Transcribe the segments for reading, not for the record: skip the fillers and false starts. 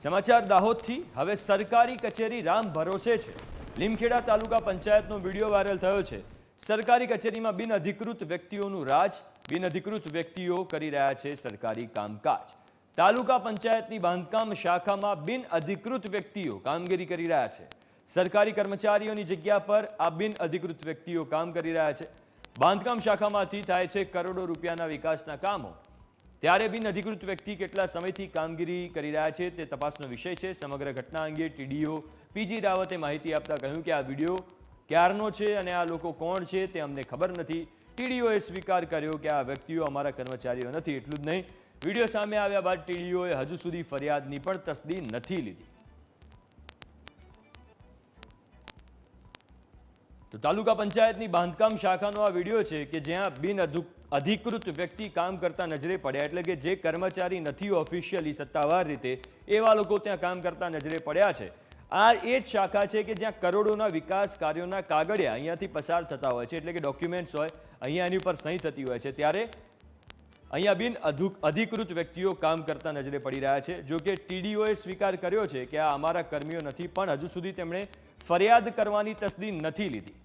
સમાચાર દાહોદથી હવે સરકારી કચેરી રામ ભરોસે છે। લીમખેડા તાલુકા પંચાયતનો વિડિયો વાયરલ થયો છે। સરકારી કચેરીમાં બિનઅધિકૃત વ્યક્તિઓનું રાજ, બિનઅધિકૃત વ્યક્તિઓ કરી રહ્યા છે સરકારી કામકાજ। તાલુકા પંચાયતની બાંધકામ શાખામાં બિનઅધિકૃત વ્યક્તિઓ કામગીરી કરી રહ્યા છે। સરકારી કર્મચારીઓની જગ્યા પર આ બિનઅધિકૃત વ્યક્તિઓ કામ કરી રહ્યા છે। બાંધકામ શાખામાંથી થાય છે કરોડો રૂપિયાના વિકાસના કામો। ત્યારે બિનઅધિકૃત વ્યક્તિ કેટલા સમયથી કામગીરી કરી રહ્યા છે તે તપાસનો વિષય છે। સમગ્ર ઘટના અંગે ટીડીઓ પીજી રાવતે માહિતી આપતા કહ્યું કે આ વિડિયો ક્યારનો છે અને આ લોકો કોણ છે તે અમને ખબર નથી। ટીડીઓએ સ્વીકાર કર્યો કે આ વ્યક્તિઓ અમારા કર્મચારીઓ નથી। એટલું જ નહીં, વિડિયો સામે આવ્યા બાદ ટીડીઓએ હજુ સુધી ફરિયાદની પણ તસદી નથી લીધી। તો તાલુકા પંચાયતની બાંધકામ શાખાનો આ વિડિયો છે કે જ્યાં બિનઅધિકૃત વ્યક્તિ કામ કરતા નજરે પડ્યા, એટલે કે જે કર્મચારી નથી ઓફિશિયલી સત્તાવાર રીતે, એવા લોકો ત્યાં કામ કરતા નજરે પડ્યા છે। આ એ જ શાખા છે કે જ્યાં કરોડોના વિકાસ કાર્યોના કાગળિયા અહીંયાથી પસાર થતા હોય છે, એટલે કે ડોક્યુમેન્ટ્સ હોય, અહીંયા એની ઉપર સહી થતી હોય છે। ત્યારે અહીંયા બિનઅધિકૃત વ્યક્તિઓ કામ કરતા નજરે પડી રહ્યા છે। જો કે ટીડીઓએ સ્વીકાર કર્યો છે કે આ અમારા કર્મીઓ નથી, પણ હજુ સુધી તેમણે ફરિયાદ કરવાની તસદી નથી લીધી।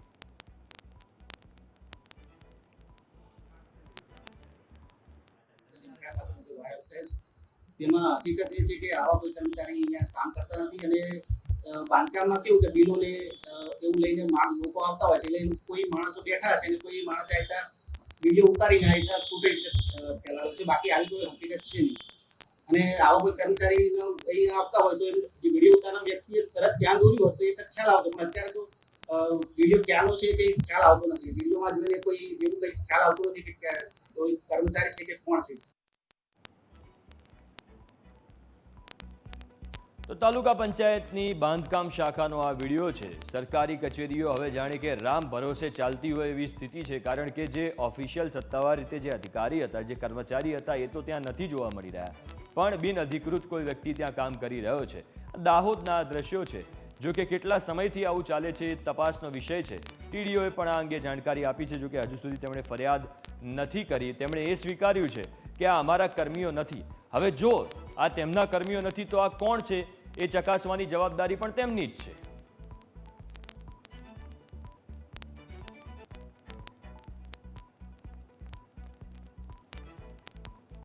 તેમાં હકીકત એ છે કે આવા કોઈ કર્મચારી અહીંયા કામ કરતા નથી અને બાંધકામમાં કેવું કે બિલોને એવું લઈને લોકો આવતા હોય છે, એટલે કોઈ માણસો બેઠા છે અને કોઈ માણસે આવતા વિડીયો ઉતારીને આવતા ફૂટેજ ફેલાવે છે। બાકી આવી કોઈ હકીકત છે નહીં અને આવા કોઈ કર્મચારી અહીંયા આવતા હોય તો એમ જે વિડીયો ઉતારનાર વ્યક્તિએ તરત ધ્યાન દોર્યું હોત તો એ ખ્યાલ આવતો, પણ અત્યારે તો વિડીયો ક્યાંનો છે કંઈ ખ્યાલ આવતો નથી। વિડીયોમાં જોઈને કોઈ એવું કંઈ ખ્યાલ આવતો નથી કે કોઈ કર્મચારી છે કે કોણ છે। તો તાલુકા પંચાયતની બાંધકામ શાખાનો આ વિડિયો છે। સરકારી કચેરીઓ હવે જાણે કે રામ ભરોસે ચાલતી હોય એવી સ્થિતિ છે, કારણ કે જે ઓફિશિયલ સત્તાવાર રીતે જે અધિકારી હતા, જે કર્મચારી હતા, એ તો ત્યાં નથી જોવા મળી રહ્યા, પણ બિનઅધિકૃત કોઈ વ્યક્તિ ત્યાં કામ કરી રહ્યો છે। દાહોદના આ દ્રશ્યો છે। જો કે કેટલા સમયથી આવું ચાલે છે એ તપાસનો વિષય છે। ટીડીઓએ પણ આ અંગે જાણકારી આપી છે। જો કે હજુ સુધી તેમણે ફરિયાદ નથી કરી। તેમણે એ સ્વીકાર્યું છે કે આ અમારા કર્મીઓ નથી। હવે જો આ તેમના કર્મીઓ નથી તો આ કોણ છે એ ચકાસવાની જવાબદારી પણ તેમની જ છે।